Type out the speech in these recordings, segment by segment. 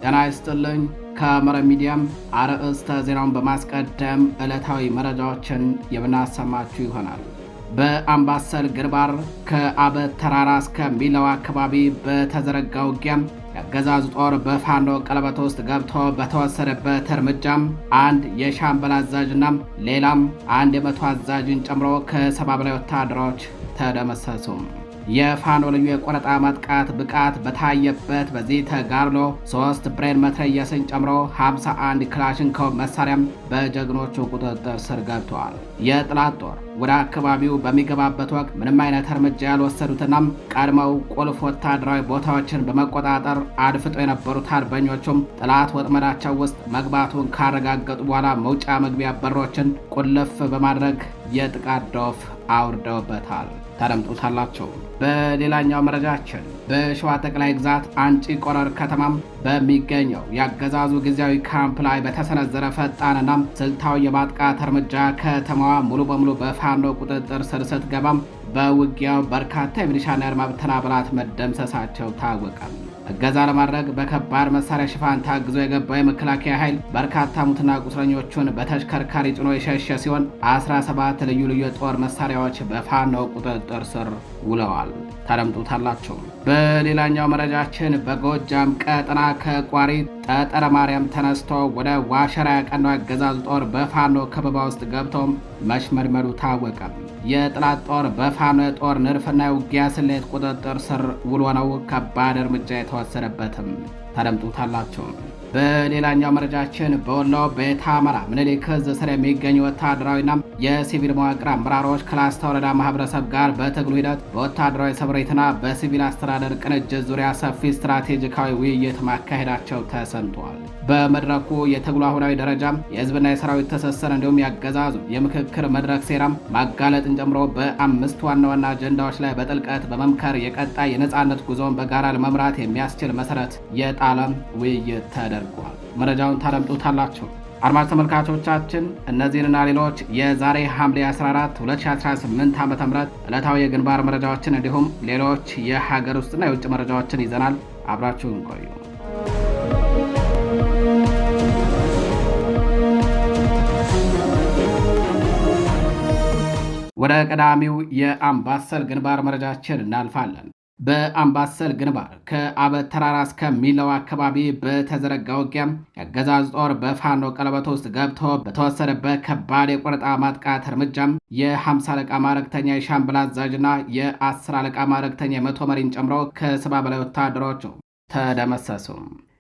ጤና ይስጥልኝ። ከአማራ ሚዲያም አርዕስተ ዜናውን በማስቀደም ዕለታዊ መረጃዎችን የምናሰማችሁ ይሆናል። በአምባሰል ግንባር ከአበት ተራራ እስከ ሚለው አካባቢ በተዘረጋ ውጊያም የአገዛዙ ጦር በፋኖ ቀለበት ውስጥ ገብቶ በተወሰደበት እርምጃም አንድ የሻምበል አዛዥና ሌላም አንድ የመቶ አዛዥን ጨምሮ ከ70 በላይ ወታደሮች ተደመሰሱ። የፋኖ ልዩ የቆረጣ ማጥቃት ብቃት በታየበት በዚህ ተጋድሎ 3 ብሬን መትረየስን ጨምሮ 51 ክላሽንኮቭ መሳሪያም በጀግኖቹ ቁጥጥር ስር ገብተዋል። የጠላት ጦር ወደ አካባቢው በሚገባበት ወቅት ምንም አይነት እርምጃ ያልወሰዱትና ቀድመው ቁልፍ ወታደራዊ ቦታዎችን በመቆጣጠር አድፍጦ የነበሩት አርበኞቹም ጠላት ወጥመዳቸው ውስጥ መግባቱን ካረጋገጡ በኋላ መውጫ መግቢያ በሮችን ቁልፍ በማድረግ የጥቃት ዶፍ አውርደውበታል። ታደምጡታላችሁ። በሌላኛው መረጃችን በሸዋ ጠቅላይ ግዛት አንጪ ቆረር ከተማም በሚገኘው የአገዛዙ ጊዜያዊ ካምፕ ላይ በተሰነዘረ ፈጣንና ስልታዊ የማጥቃት እርምጃ ከተማዋ ሙሉ በሙሉ በፋኖ ቁጥጥር ስር ስትገባም በውጊያው በርካታ የሚሊሻና የአድማ ብተና አባላት መደምሰሳቸው ታወቀ። እገዛ ለማድረግ በከባድ መሳሪያ ሽፋን ታግዞ የገባው የመከላከያ ኃይል በርካታ ሙትና ቁስለኞቹን በተሽከርካሪ ጭኖ የሸሸ ሲሆን 17 ልዩ ልዩ የጦር መሳሪያዎች በፋኖ ቁጥጥር ስር ውለዋል። ታደምጡታላችሁ። በሌላኛው መረጃችን በጎጃም ቀጠና ከቋሪት ጠጠረ ማርያም ተነስቶ ወደ ዋሸራ ያቀናው አገዛዙ ጦር በፋኖ ከበባ ውስጥ ገብቶም መሽመድመዱ ታወቀ። የጠላት ጦር በፋኖ የጦር ንድፍና የውጊያ ስሌት ቁጥጥር ስር ውሎ ነው ከባድ እርምጃ የተወሰደበትም። ታደምጡታላችሁ። በሌላኛው መረጃችን በወሎ ቤተ አማራ ምኒልክ ዕዝ ስር የሚገኙ ወታደራዊና የሲቪል መዋቅር አመራሮች ከላስታ ወረዳ ማህበረሰብ ጋር በትግሉ ሂደት በወታደራዊ ስምሪትና በሲቪል አስተዳደር ቅንጅት ዙሪያ ሰፊ ስትራቴጂካዊ ውይይት ማካሄዳቸው ተሰምቷል። በመድረኩ የትግሉ አሁናዊ ደረጃም የህዝብና የሰራዊት ትስስር እንዲሁም ያገዛዙ የምክክር መድረክ ሴራም ማጋለጥን ጨምሮ በ5 ዋና ዋና አጀንዳዎች ላይ በጥልቀት በመምከር የቀጣይ የነጻነት ጉዞውን በጋራ ለመምራት የሚያስችል መሰረት የጣለም ውይይት ተደርጓል። መረጃውን ታደምጡታላችሁ። አድማጭ ተመልካቾቻችን እነዚህንና ሌሎች የዛሬ ሐምሌ 14 2018 ዓ.ም ዕለታዊ የግንባር መረጃዎችን እንዲሁም ሌሎች የሀገር ውስጥና የውጭ መረጃዎችን ይዘናል። አብራችሁን ቆዩ። ወደ ቀዳሚው የአምባሰል ግንባር መረጃችን እናልፋለን። በአምባሰል ግንባር ከአበት ተራራ እስከ ሚለው አካባቢ በተዘረጋ ውጊያም የአገዛዝ ጦር በፋኖ ቀለበት ውስጥ ገብቶ በተወሰደበት ከባድ የቆረጣ ማጥቃት እርምጃም የ50 አለቃ ማዕረግተኛ የሻምበል አዛዥና የ10 አለቃ ማዕረግተኛ የመቶ መሪን ጨምሮ ከ70 በላይ ወታደሮቹ ተደመሰሱ።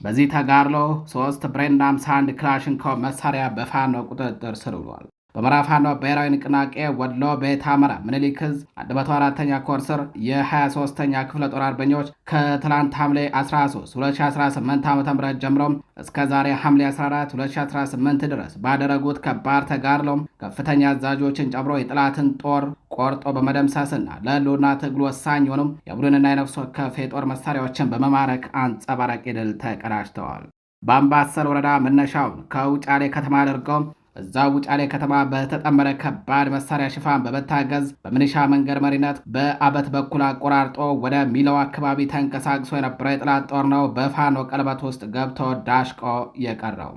በዚህ ተጋድሎ 3 ብሬንና 51 ክላሽንኮቭ መሳሪያ በፋኖ ቁጥጥር ስር ውሏል። በአማራ ፋኖ ብሔራዊ ንቅናቄ ወሎ ቤተ አማራ ምኒልክ ዕዝ 104ኛ ኮር ስር የ23ኛ ክፍለ ጦር አርበኞች ከትላንት ሐምሌ 13 2018 ዓ.ም ጀምሮ እስከ ዛሬ ሐምሌ 14 2018 ድረስ ባደረጉት ከባድ ተጋድሎም ከፍተኛ አዛዦችን ጨምሮ የጠላትን ጦር ቆርጦ በመደምሰስና ለህልውና ትግሉ ወሳኝ የሆኑም የቡድንና የነፍስ ወከፍ የጦር መሳሪያዎችን በመማረክ አንጸባራቂ ድል ተቀዳጅተዋል። በአምባሰል ወረዳ መነሻውን ከውጫሌ ከተማ አድርገው እዛው ውጫሌ ከተማ በተጠመረ ከባድ መሳሪያ ሽፋን በመታገዝ በምንሻ መንገድ መሪነት በአበት በኩል አቆራርጦ ወደ ሚለው አካባቢ ተንቀሳቅሶ የነበረው የጠላት ጦር ነው በፋኖ ቀለበት ውስጥ ገብቶ ዳሽቆ የቀረው።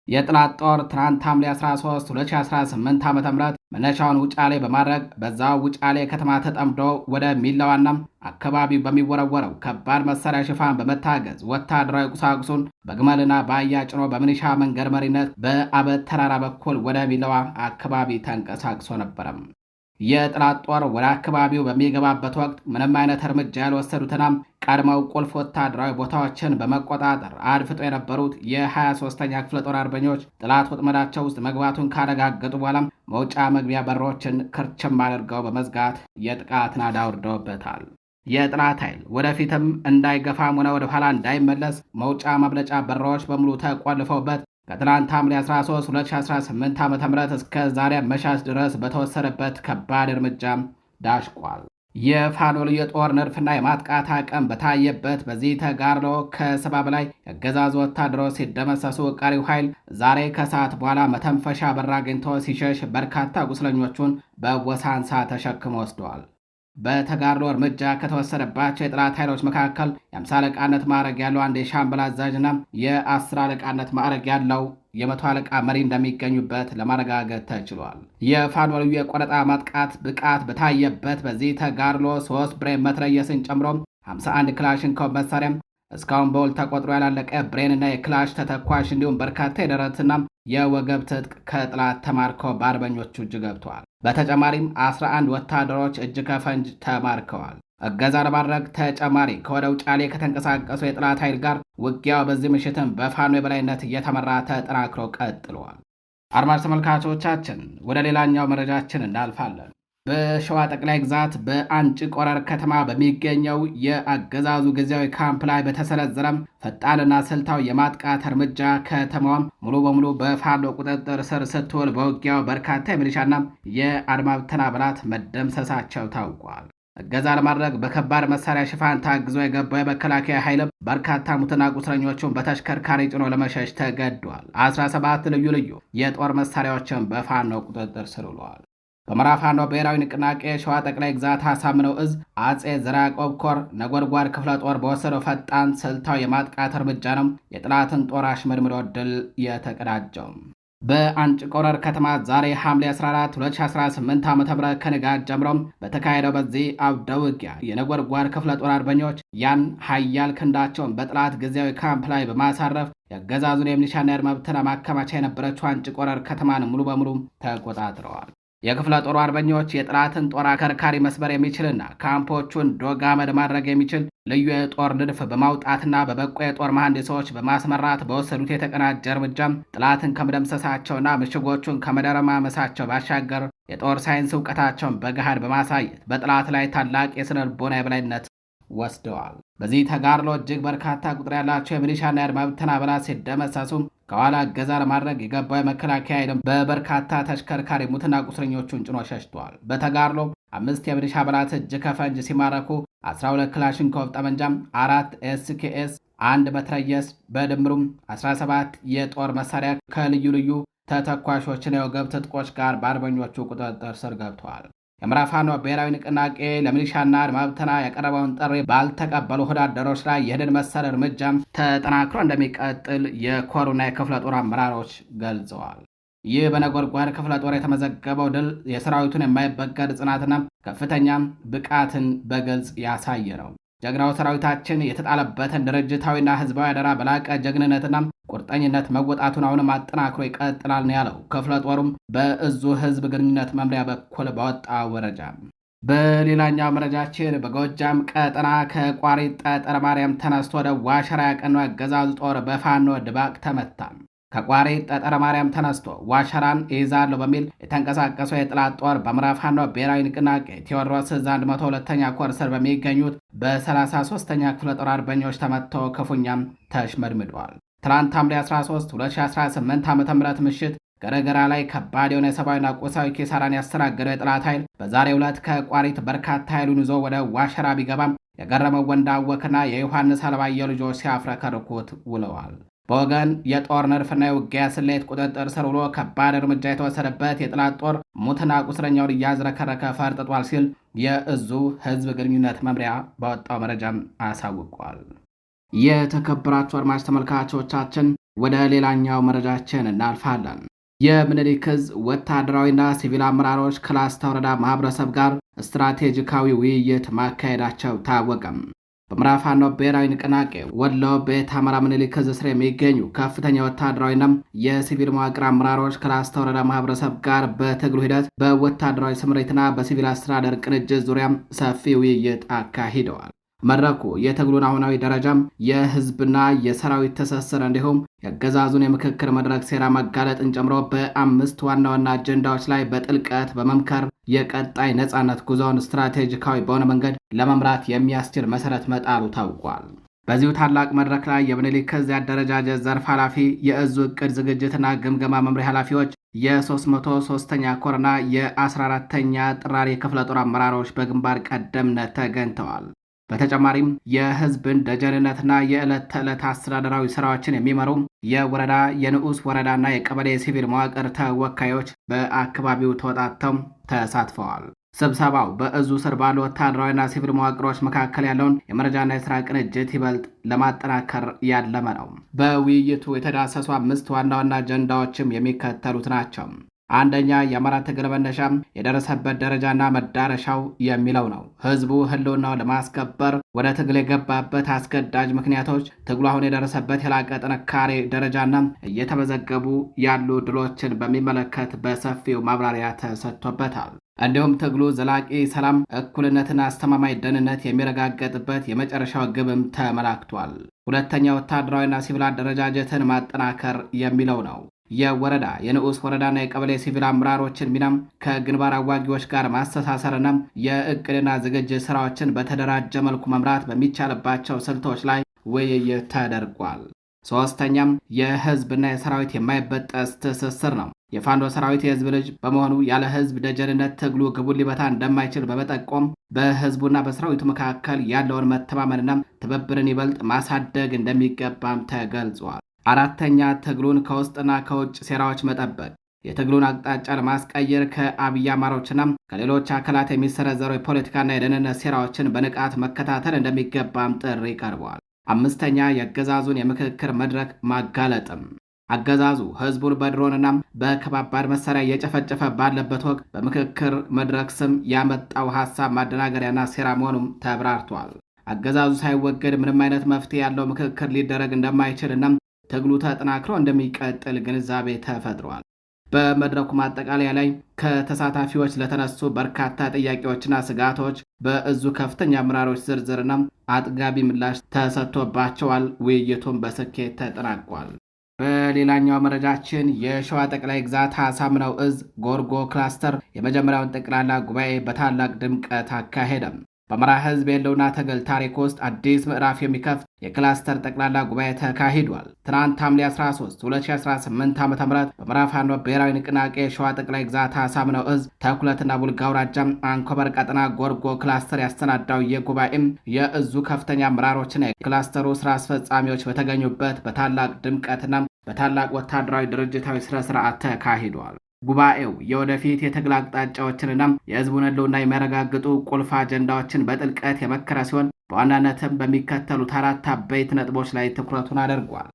የጠላት ጦር ትናንት ሐምሌ 13 2018 ዓ.ም መነሻውን ውጫሌ በማድረግ በዛው ውጫሌ ከተማ ተጠምዶ ወደ ሚለዋና አካባቢው በሚወረወረው ከባድ መሳሪያ ሽፋን በመታገዝ ወታደራዊ ቁሳቁሱን በግመልና በአህያ ጭኖ በምንሻ መንገድ መሪነት በአበት ተራራ በኩል ወደ ሚለዋ አካባቢ ተንቀሳቅሶ ነበረም። የጠላት ጦር ወደ አካባቢው በሚገባበት ወቅት ምንም አይነት እርምጃ ያልወሰዱትና ቀድመው ቁልፍ ወታደራዊ ቦታዎችን በመቆጣጠር አድፍጦ የነበሩት የ23ኛ ክፍለ ጦር አርበኞች ጠላት ወጥመዳቸው ውስጥ መግባቱን ካረጋገጡ በኋላም መውጫ መግቢያ በሮችን ክርችም አድርገው በመዝጋት የጥቃት ናዳ አውርደውበታል። የጠላት ኃይል ወደፊትም እንዳይገፋም ሆነ ወደ ኋላ እንዳይመለስ መውጫ መብለጫ በሮች በሙሉ ተቆልፈውበት ከትናንት ሐምሌ 13 2018 ዓ.ም እስከ ዛሬ አመሻሽ ድረስ በተወሰደበት ከባድ እርምጃም ዳሽቋል። የፋኖ ልዩ የጦር ንድፍና የማጥቃት አቅም በታየበት በዚህ ተጋድሎ ከ70 በላይ የአገዛዙ ወታደሮች ሲደመሰሱ ቀሪው ኃይል ዛሬ ከሰዓት በኋላ መተንፈሻ በር አግኝቶ ሲሸሽ በርካታ ቁስለኞቹን በወሳንሳ ተሸክሞ ወስደዋል። በተጋድሎ እርምጃ ከተወሰደባቸው የጠላት ኃይሎች መካከል የ50 አለቃነት ማዕረግ ያለው አንድ የሻምበል አዛዥና የ10 አለቃነት ማዕረግ ያለው የ100 አለቃ መሪ እንደሚገኙበት ለማረጋገጥ ተችሏል። የፋኖ ልዩ የቆረጣ ማጥቃት ብቃት በታየበት በዚህ ተጋድሎ 3 ብሬን መትረየስን ጨምሮ 51 ክላሽንኮቭ መሳሪያም እስካሁን በውል ተቆጥሮ ያላለቀ ብሬንና የክላሽ ተተኳሽ እንዲሁም በርካታ የደረትና የወገብ ትጥቅ ከጠላት ተማርከው በአርበኞቹ እጅ ገብተዋል። በተጨማሪም 11 ወታደሮች እጅ ከፈንጅ ተማርከዋል። እገዛ ለማድረግ ተጨማሪ ከወደ ውጫሌ ከተንቀሳቀሱ የጠላት ኃይል ጋር ውጊያው በዚህ ምሽትም በፋኖ የበላይነት እየተመራ ተጠናክሮ ቀጥሏል። አድማጭ ተመልካቾቻችን ወደ ሌላኛው መረጃችን እናልፋለን። በሸዋ ጠቅላይ ግዛት በአንጭ ቆረር ከተማ በሚገኘው የአገዛዙ ጊዜያዊ ካምፕ ላይ በተሰነዘረም ፈጣንና ስልታዊ የማጥቃት እርምጃ ከተማዋም ሙሉ በሙሉ በፋኖ ቁጥጥር ስር ስትውል በውጊያው በርካታ የሚሊሻና የአድማ ብተና አባላት መደምሰሳቸው ታውቋል። እገዛ ለማድረግ በከባድ መሳሪያ ሽፋን ታግዞ የገባው የመከላከያ ኃይልም በርካታ ሙትና ቁስለኞቹን በተሽከርካሪ ጭኖ ለመሸሽ ተገዷል። 17 ልዩ ልዩ የጦር መሳሪያዎችን በፋኖ ቁጥጥር ስር ውለዋል። በአማራ ፋኖ ብሔራዊ ንቅናቄ ሸዋ ጠቅላይ ግዛት አሳምነው እዝ አጼ ዘርዓ ያዕቆብ ኮር ነጎድጓድ ክፍለ ጦር በወሰደው ፈጣን ስልታዊ የማጥቃት እርምጃ ነው የጠላትን ጦር አሽመድምዶ ድል የተቀዳጀው። በአንጭ ቆረር ከተማ ዛሬ ሐምሌ 14 2018 ዓ.ም ከንጋት ጀምሮ በተካሄደው በዚህ አውደ ውጊያ የነጎድጓድ ክፍለ ጦር አርበኞች ያን ኃያል ክንዳቸውን በጠላት ጊዜያዊ ካምፕ ላይ በማሳረፍ የአገዛዙን የሚሊሻና የአድማ ብተና ማከማቻ የነበረችው አንጭ ቆረር ከተማን ሙሉ በሙሉ ተቆጣጥረዋል። የክፍለ ጦሩ አርበኞች የጠላትን ጦር አከርካሪ መስበር የሚችልና ካምፖቹን ዶግ አመድ ማድረግ የሚችል ልዩ የጦር ንድፍ በማውጣትና በበቁ የጦር መሐንዲሶች በማስመራት በወሰዱት የተቀናጀ እርምጃም ጠላትን ከመደምሰሳቸውና ምሽጎቹን ከመደረማመሳቸው ባሻገር የጦር ሳይንስ እውቀታቸውን በገሃድ በማሳየት በጠላት ላይ ታላቅ የስነ ልቦና የበላይነት ወስደዋል። በዚህ ተጋድሎ እጅግ በርካታ ቁጥር ያላቸው የሚሊሻና የአድማ ብተና አባላት ሲደመሰሱ ከኋላ እገዛ ለማድረግ የገባው የመከላከያ ኃይልም በበርካታ ተሽከርካሪ ሙትና ቁስለኞቹን ጭኖ ሸሽተዋል። በተጋድሎ 5 የሚሊሻ አባላት እጅ ከፈንጅ ሲማረኩ 12 ክላሽንኮቭ ጠመንጃም፣ 4 ኤስኬኤስ፣ 1 መትረየስ በድምሩም 17 የጦር መሳሪያ ከልዩ ልዩ ተተኳሾችና የወገብ ትጥቆች ጋር በአርበኞቹ ቁጥጥር ስር ገብተዋል። የአማራ ፋኖ ብሔራዊ ንቅናቄ ለሚሊሻና አድማ ብተና ያቀረበውን ጥሪ ባልተቀበሉ ወታደሮች ላይ የድል መሰል እርምጃም ተጠናክሮ እንደሚቀጥል የኮሩና የክፍለ ጦር አመራሮች ገልጸዋል። ይህ በነጎድጓድ ክፍለ ጦር የተመዘገበው ድል የሰራዊቱን የማይበገድ ጽናትና ከፍተኛም ብቃትን በግልጽ ያሳየ ነው። ጀግናው ሰራዊታችን የተጣለበትን ድርጅታዊና ህዝባዊ አደራ በላቀ ጀግንነትና ቁርጠኝነት መወጣቱን አሁንም አጠናክሮ ይቀጥላል ነው ያለው ክፍለ ጦሩም በእዙ ህዝብ ግንኙነት መምሪያ በኩል ባወጣ መረጃ። በሌላኛው መረጃችን በጎጃም ቀጠና ከቋሪት ጠጠር ማርያም ተነስቶ ወደ ዋሸራ ያቀናው አገዛዙ ጦር በፋኖ ድባቅ ተመታ። ከቋሪት ጠጠር ማርያም ተነስቶ ዋሸራን ይይዛለሁ በሚል የተንቀሳቀሰው የጠላት ጦር በአማራ ፋኖ ብሔራዊ ንቅናቄ ቴዎድሮስ ዕዝ 102ኛ ኮር ስር በሚገኙት በ33ኛ ክፍለ ጦር አርበኞች ተመትቶ ክፉኛም ተሽመድምዷል። ትናንት ሐምሌ 13 2018 ዓ.ም ምሽት ገረገራ ላይ ከባድ የሆነ የሰብአዊና ቁሳዊ ኪሳራን ያስተናገደው የጠላት ኃይል በዛሬው ዕለት ከቋሪት በርካታ ኃይሉን ይዞ ወደ ዋሸራ ቢገባም የገረመው ወንዳወክና የዮሐንስ አለባየሁ ልጆች ሲያፍረከርኩት ውለዋል። በወገን የጦር ንድፍና የውጊያ ስሌት ቁጥጥር ስር ውሎ ከባድ እርምጃ የተወሰደበት የጠላት ጦር ሙትና ቁስለኛውን እያዝረከረከ ፈርጥጧል ሲል የእዙ ህዝብ ግንኙነት መምሪያ ባወጣው መረጃም አሳውቋል። የተከበራችሁ አድማጭ ተመልካቾቻችን ወደ ሌላኛው መረጃችን እናልፋለን። የምኒልክ ዕዝ ወታደራዊና ሲቪል አመራሮች ከላስታ ወረዳ ማህበረሰብ ጋር ስትራቴጂካዊ ውይይት ማካሄዳቸው ታወቀም። በአማራ ፋኖ ብሔራዊ ንቅናቄ ወሎ ቤት አማራ ምኒልክ ዕዝ ስር የሚገኙ ከፍተኛ ወታደራዊና የሲቪል መዋቅር አመራሮች ከላስታ ወረዳ ማህበረሰብ ጋር በትግሉ ሂደት በወታደራዊ ስምሪትና በሲቪል አስተዳደር ቅንጅት ዙሪያም ሰፊ ውይይት አካሂደዋል። መድረኩ የትግሉን አሁናዊ ደረጃም የህዝብና የሰራዊት ትስስር እንዲሁም የአገዛዙን የምክክር መድረክ ሴራ መጋለጥን ጨምሮ በ5 ዋና ዋና አጀንዳዎች ላይ በጥልቀት በመምከር የቀጣይ ነጻነት ጉዞውን ስትራቴጂካዊ በሆነ መንገድ ለመምራት የሚያስችል መሰረት መጣሉ ታውቋል። በዚሁ ታላቅ መድረክ ላይ የምኒልክ ዕዝ የአደረጃጀት ዘርፍ ኃላፊ፣ የእዙ ዕቅድ ዝግጅትና ግምገማ መምሪያ ኃላፊዎች፣ የ303ኛ ኮርና የ14ኛ ጥራሪ ክፍለ ጦር አመራሮች በግንባር ቀደምነት ተገኝተዋል። በተጨማሪም የህዝብን ደጀንነትና የዕለት ተዕለት አስተዳደራዊ ስራዎችን የሚመሩ የወረዳ የንዑስ ወረዳና የቀበሌ ሲቪል መዋቅር ተወካዮች በአካባቢው ተወጣጥተው ተሳትፈዋል። ስብሰባው በእዙ ስር ባሉ ወታደራዊና ሲቪል መዋቅሮች መካከል ያለውን የመረጃና የስራ ቅንጅት ይበልጥ ለማጠናከር ያለመ ነው። በውይይቱ የተዳሰሱ 5 ዋና ዋና አጀንዳዎችም የሚከተሉት ናቸው። አንደኛ፣ የአማራ ትግል መነሻም የደረሰበት ደረጃና መዳረሻው የሚለው ነው። ህዝቡ ህልውናው ለማስከበር ወደ ትግል የገባበት አስገዳጅ ምክንያቶች፣ ትግሉ አሁን የደረሰበት የላቀ ጥንካሬ ደረጃና እየተመዘገቡ ያሉ ድሎችን በሚመለከት በሰፊው ማብራሪያ ተሰጥቶበታል። እንዲሁም ትግሉ ዘላቂ ሰላም፣ እኩልነትና አስተማማኝ ደህንነት የሚረጋገጥበት የመጨረሻው ግብም ተመላክቷል። ሁለተኛ፣ ወታደራዊና ሲቪል አደረጃጀትን ማጠናከር የሚለው ነው። የወረዳ የንዑስ ወረዳና የቀበሌ ሲቪል አመራሮችን ሚናም ከግንባር አዋጊዎች ጋር ማስተሳሰርና የእቅድና ዝግጅት ስራዎችን በተደራጀ መልኩ መምራት በሚቻልባቸው ስልቶች ላይ ውይይት ተደርጓል። ሶስተኛም የህዝብና የሰራዊት የማይበጠስ ትስስር ነው። የፋኖ ሰራዊት የህዝብ ልጅ በመሆኑ ያለ ህዝብ ደጀንነት ትግሉ ግቡን ሊመታ እንደማይችል በመጠቆም በህዝቡና በሰራዊቱ መካከል ያለውን መተማመንና ትብብርን ይበልጥ ማሳደግ እንደሚገባም ተገልጿል። አራተኛ፣ ትግሉን ከውስጥና ከውጭ ሴራዎች መጠበቅ። የትግሉን አቅጣጫ ለማስቀየር ከአብይ አማሮችና ከሌሎች አካላት የሚሰነዘሩ የፖለቲካና የደህንነት ሴራዎችን በንቃት መከታተል እንደሚገባም ጥሪ ቀርቧል። አምስተኛ፣ የአገዛዙን የምክክር መድረክ ማጋለጥም። አገዛዙ ህዝቡን በድሮንና በከባባድ መሳሪያ እየጨፈጨፈ ባለበት ወቅት በምክክር መድረክ ስም ያመጣው ሀሳብ ማደናገሪያና ሴራ መሆኑም ተብራርቷል። አገዛዙ ሳይወገድ ምንም አይነት መፍትሄ ያለው ምክክር ሊደረግ እንደማይችልና ትግሉ ተጠናክሮ እንደሚቀጥል ግንዛቤ ተፈጥሯል። በመድረኩ ማጠቃለያ ላይ ከተሳታፊዎች ለተነሱ በርካታ ጥያቄዎችና ስጋቶች በእዙ ከፍተኛ አመራሮች ዝርዝርና አጥጋቢ ምላሽ ተሰጥቶባቸዋል። ውይይቱን በስኬት ተጠናቋል። በሌላኛው መረጃችን የሸዋ ጠቅላይ ግዛት አሳምነው እዝ ጎርጎ ክላስተር የመጀመሪያውን ጠቅላላ ጉባኤ በታላቅ ድምቀት አካሄደም። በአማራ ህዝብ የህልውና ትግል ታሪክ ውስጥ አዲስ ምዕራፍ የሚከፍት የክላስተር ጠቅላላ ጉባኤ ተካሂዷል። ትናንት ሐምሌ 13 2018 ዓ.ም በአማራ ፋኖ ብሔራዊ ንቅናቄ የሸዋ ጠቅላይ ግዛት አሳምነው እዝ ተኩለትና ቡልጋ አውራጃ አንኮበር ቀጠና ጎርጎ ክላስተር ያሰናዳው የጉባኤም የእዙ ከፍተኛ አመራሮችና የክላስተሩ ስራ አስፈጻሚዎች በተገኙበት በታላቅ ድምቀትና በታላቅ ወታደራዊ ድርጅታዊ ስነ ስርዓት ተካሂዷል። ጉባኤው የወደፊት የትግል አቅጣጫዎችንና የህዝቡን ህልውና የሚያረጋግጡ ቁልፍ አጀንዳዎችን በጥልቀት የመከረ ሲሆን በዋናነትም በሚከተሉት 4 አበይት ነጥቦች ላይ ትኩረቱን አድርጓል።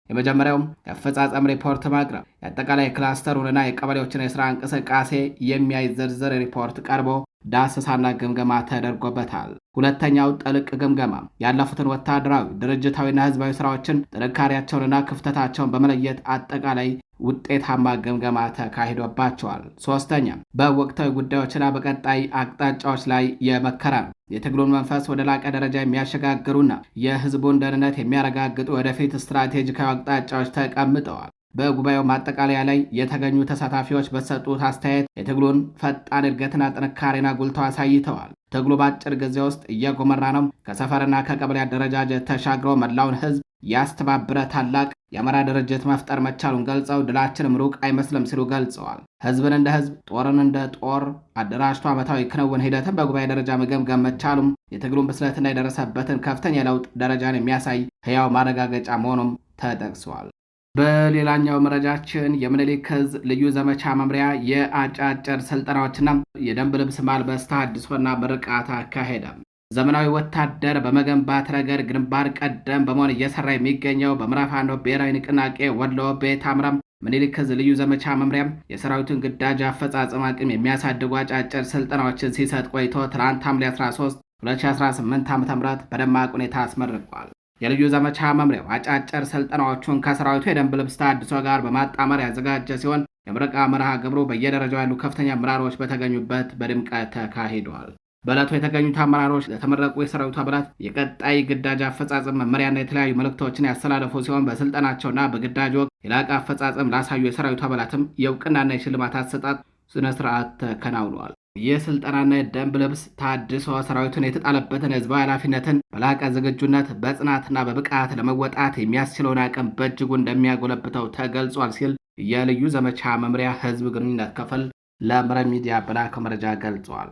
የመጀመሪያውም የአፈጻጸም ሪፖርት ማቅረብ፣ የአጠቃላይ ክላስተሩንና የቀበሌዎችን የሥራ እንቅስቃሴ የሚያይ ዝርዝር ሪፖርት ቀርቦ ዳሰሳና ግምገማ ተደርጎበታል። ሁለተኛው ጥልቅ ግምገማ ያለፉትን ወታደራዊ ድርጅታዊና ህዝባዊ ስራዎችን ጥንካሬያቸውንና ክፍተታቸውን በመለየት አጠቃላይ ውጤታማ ግምገማ ተካሂዶባቸዋል። ሶስተኛ በወቅታዊ ጉዳዮችና በቀጣይ አቅጣጫዎች ላይ የመከረ ነው። የትግሉን መንፈስ ወደ ላቀ ደረጃ የሚያሸጋግሩና የህዝቡን ደህንነት የሚያረጋግጡ ወደፊት ስትራቴጂካዊ አቅጣጫዎች ተቀምጠዋል። በጉባኤው ማጠቃለያ ላይ የተገኙ ተሳታፊዎች በሰጡት አስተያየት የትግሉን ፈጣን እድገትና ጥንካሬና ጉልተው አሳይተዋል። ትግሉ በአጭር ጊዜ ውስጥ እየጎመራ ነው። ከሰፈርና ከቀበሌ አደረጃጀት ተሻግሮ መላውን ህዝብ ያስተባበረ ታላቅ የአማራ ድርጅት መፍጠር መቻሉን ገልጸው ድላችንም ሩቅ አይመስልም ሲሉ ገልጸዋል። ህዝብን እንደ ህዝብ፣ ጦርን እንደ ጦር አደራጅቶ ዓመታዊ ክንውን ሂደትን በጉባኤ ደረጃ መገምገም መቻሉም የትግሉን ብስለትና የደረሰበትን ከፍተኛ የለውጥ ደረጃን የሚያሳይ ህያው ማረጋገጫ መሆኑም ተጠቅሷል። በሌላኛው መረጃችን የምኒልክ ዕዝ ልዩ ዘመቻ መምሪያ የአጫጭር ስልጠናዎችና የደንብ ልብስ ማልበስ ተሃድሶና ምርቃት አካሄደ። ዘመናዊ ወታደር በመገንባት ረገድ ግንባር ቀደም በመሆን እየሰራ የሚገኘው በአማራ ፋኖ ብሔራዊ ንቅናቄ ወሎ ቤተ አምራ ምኒልክ ዕዝ ልዩ ዘመቻ መምሪያም የሰራዊቱን ግዳጅ አፈጻጸም አቅም የሚያሳድጉ አጫጭር ስልጠናዎችን ሲሰጥ ቆይቶ ትናንት ሐምሌ 13 2018 ዓ.ም በደማቅ ሁኔታ አስመርቋል። የልዩ ዘመቻ መምሪያው አጫጭር ስልጠናዎቹን ከሰራዊቱ የደንብ ልብስ ተሃድሶ ጋር በማጣመር ያዘጋጀ ሲሆን የምረቃ መርሃ ግብሩ በየደረጃው ያሉ ከፍተኛ አመራሮች በተገኙበት በድምቀት ተካሂዷል። በዕለቱ የተገኙት አመራሮች ለተመረቁ የሰራዊቱ አባላት የቀጣይ ግዳጅ አፈጻጸም መመሪያና የተለያዩ መልእክቶችን ያስተላለፉ ሲሆን በስልጠናቸውና በግዳጅ ወቅት የላቀ አፈጻጸም ላሳዩ የሰራዊቱ አባላትም የእውቅናና የሽልማት አሰጣጥ ስነ ስርዓት ተከናውኗል። የስልጠናና የደንብ ልብስ ተሃድሶ ሰራዊቱን የተጣለበትን ህዝባዊ ኃላፊነትን በላቀ ዝግጁነት በጽናትና በብቃት ለመወጣት የሚያስችለውን አቅም በእጅጉ እንደሚያጎለብተው ተገልጿል ሲል የልዩ ዘመቻ መምሪያ ህዝብ ግንኙነት ክፍል ለመረብ ሚዲያ በላከው መረጃ ገልጿል።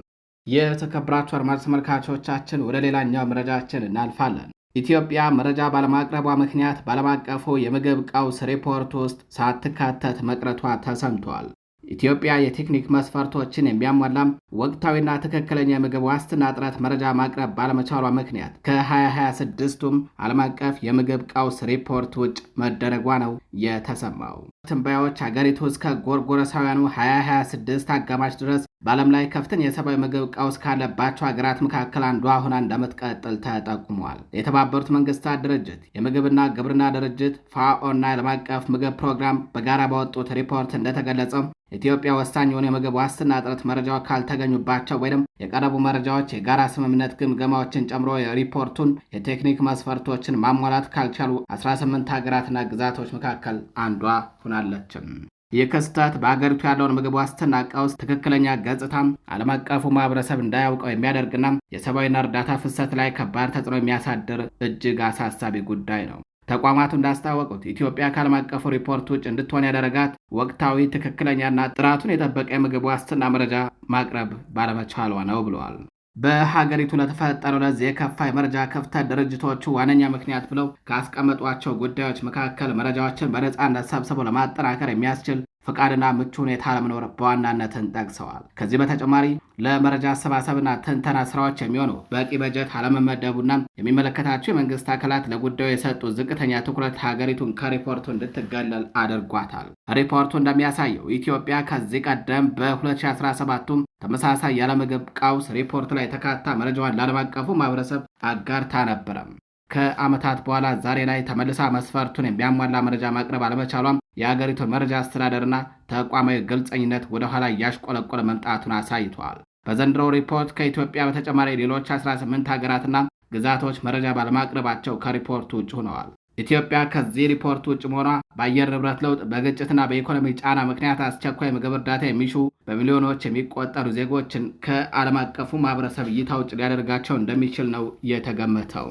የተከበራችሁ አድማጭ ተመልካቾቻችን ወደ ሌላኛው መረጃችን እናልፋለን። ኢትዮጵያ መረጃ ባለማቅረቧ ምክንያት በዓለም አቀፉ የምግብ ቀውስ ሪፖርት ውስጥ ሳትካተት መቅረቷ ተሰምቷል። ኢትዮጵያ የቴክኒክ መስፈርቶችን የሚያሟላም ወቅታዊና ትክክለኛ የምግብ ዋስትና እጥረት መረጃ ማቅረብ ባለመቻሏ ምክንያት ከ2026ቱም ዓለም አቀፍ የምግብ ቀውስ ሪፖርት ውጭ መደረጓ ነው የተሰማው። ትንበያዎች ሀገሪቱ እስከ ጎርጎረሳውያኑ 2026 አጋማሽ ድረስ በዓለም ላይ ከፍተኛ የሰብአዊ ምግብ ቀውስ ካለባቸው ሀገራት መካከል አንዷ ሆና እንደምትቀጥል ተጠቁሟል። የተባበሩት መንግስታት ድርጅት፣ የምግብና ግብርና ድርጅት ፋኦ እና የዓለም አቀፍ ምግብ ፕሮግራም በጋራ ባወጡት ሪፖርት እንደተገለጸው ኢትዮጵያ ወሳኝ የሆነ የምግብ ዋስትና እጥረት መረጃዎች ካልተገኙባቸው ወይም የቀረቡ መረጃዎች የጋራ ስምምነት ግምገማዎችን ጨምሮ የሪፖርቱን የቴክኒክ መስፈርቶችን ማሟላት ካልቻሉ 18 ሀገራትና ግዛቶች መካከል አንዷ ሆናለችም። ይህ ክስተት በአገሪቱ ያለውን ምግብ ዋስትና ቀውስ ትክክለኛ ገጽታም ዓለም አቀፉ ማህበረሰብ እንዳያውቀው የሚያደርግና የሰብአዊና እርዳታ ፍሰት ላይ ከባድ ተጽዕኖ የሚያሳድር እጅግ አሳሳቢ ጉዳይ ነው። ተቋማቱ እንዳስታወቁት ኢትዮጵያ ከዓለም አቀፉ ሪፖርት ውጭ እንድትሆን ያደረጋት ወቅታዊ ትክክለኛና ጥራቱን የጠበቀ የምግብ ዋስትና መረጃ ማቅረብ ባለመቻሏ ነው ብለዋል። በሀገሪቱ ለተፈጠረው ለዚህ የከፋ የመረጃ ክፍተት ድርጅቶቹ ዋነኛ ምክንያት ብለው ካስቀመጧቸው ጉዳዮች መካከል መረጃዎችን በነጻነት ሰብስበው ለማጠናከር የሚያስችል ፈቃድና ምቹ ሁኔታ ለመኖር በዋናነትን ጠቅሰዋል። ከዚህ በተጨማሪ ለመረጃ አሰባሰብና ትንተና ስራዎች የሚሆኑ በቂ በጀት አለመመደቡና የሚመለከታቸው የመንግስት አካላት ለጉዳዩ የሰጡት ዝቅተኛ ትኩረት ሀገሪቱን ከሪፖርቱ እንድትገለል አድርጓታል። ሪፖርቱ እንደሚያሳየው ኢትዮጵያ ከዚህ ቀደም በ2017ቱም ተመሳሳይ ያለምግብ ቀውስ ሪፖርት ላይ ተካታ መረጃዋን ለዓለም አቀፉ ማህበረሰብ አጋርታ ነበረም። ከዓመታት በኋላ ዛሬ ላይ ተመልሳ መስፈርቱን የሚያሟላ መረጃ ማቅረብ አለመቻሏም የአገሪቱ መረጃ አስተዳደርና ተቋማዊ ግልጸኝነት ወደ ኋላ እያሽቆለቆለ መምጣቱን አሳይቷል። በዘንድሮው ሪፖርት ከኢትዮጵያ በተጨማሪ ሌሎች 18 ሀገራትና ግዛቶች መረጃ ባለማቅረባቸው ከሪፖርቱ ውጭ ሆነዋል። ኢትዮጵያ ከዚህ ሪፖርት ውጭ መሆኗ በአየር ንብረት ለውጥ፣ በግጭትና በኢኮኖሚ ጫና ምክንያት አስቸኳይ ምግብ እርዳታ የሚሹ በሚሊዮኖች የሚቆጠሩ ዜጎችን ከዓለም አቀፉ ማህበረሰብ እይታ ውጭ ሊያደርጋቸው እንደሚችል ነው የተገመተው።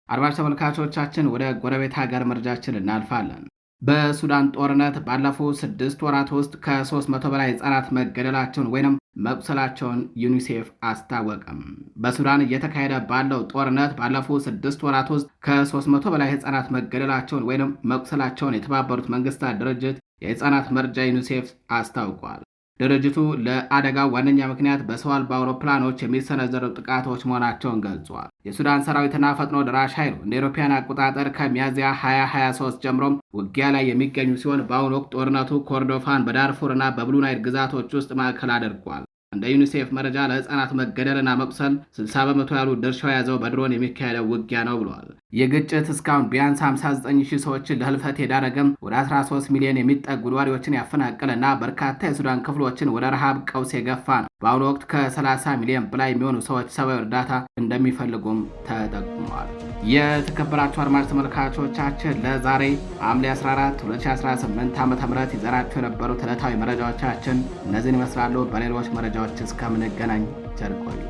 አድማጭ ተመልካቾቻችን ወደ ጎረቤት ሀገር መረጃችን እናልፋለን። በሱዳን ጦርነት ባለፉት 6 ወራት ውስጥ ከ300 በላይ ህጻናት መገደላቸውን ወይም መቁሰላቸውን ዩኒሴፍ አስታወቀም። በሱዳን እየተካሄደ ባለው ጦርነት ባለፉት 6 ወራት ውስጥ ከ300 በላይ ህጻናት መገደላቸውን ወይም መቁሰላቸውን የተባበሩት መንግስታት ድርጅት የህጻናት መርጃ ዩኒሴፍ አስታውቋል። ድርጅቱ ለአደጋው ዋነኛ ምክንያት በሰው አልባ አውሮፕላኖች የሚሰነዘሩ ጥቃቶች መሆናቸውን ገልጿል። የሱዳን ሰራዊትና ፈጥኖ ደራሽ ኃይሉ እንደ አውሮፓውያን አቆጣጠር ከሚያዝያ 2023 ጀምሮም ውጊያ ላይ የሚገኙ ሲሆን በአሁኑ ወቅት ጦርነቱ ኮርዶፋን፣ በዳርፉርና በብሉ ናይል ግዛቶች ውስጥ ማዕከል አድርጓል። እንደ ዩኒሴፍ መረጃ ለህፃናት መገደልና መቁሰል 60 በመቶ ያሉ ድርሻው የያዘው በድሮን የሚካሄደው ውጊያ ነው ብሏል። ይህ ግጭት እስካሁን ቢያንስ 59,000 ሰዎችን ለህልፈት የዳረገም፣ ወደ 13 ሚሊዮን የሚጠጉ ነዋሪዎችን ያፈናቀለና በርካታ የሱዳን ክፍሎችን ወደ ረሃብ ቀውስ የገፋ ነው። በአሁኑ ወቅት ከ30 ሚሊዮን በላይ የሚሆኑ ሰዎች ሰብአዊ እርዳታ እንደሚፈልጉም ተጠቁመዋል። የተከበራችሁ አድማጭ ተመልካቾቻችን ለዛሬ ሐምሌ 14 2018 ዓ.ም ይዘራችሁ የነበሩት ዕለታዊ መረጃዎቻችን እነዚህን ይመስላሉ። በሌሎች መረጃዎች እስከምንገናኝ ቸር ቆዩ።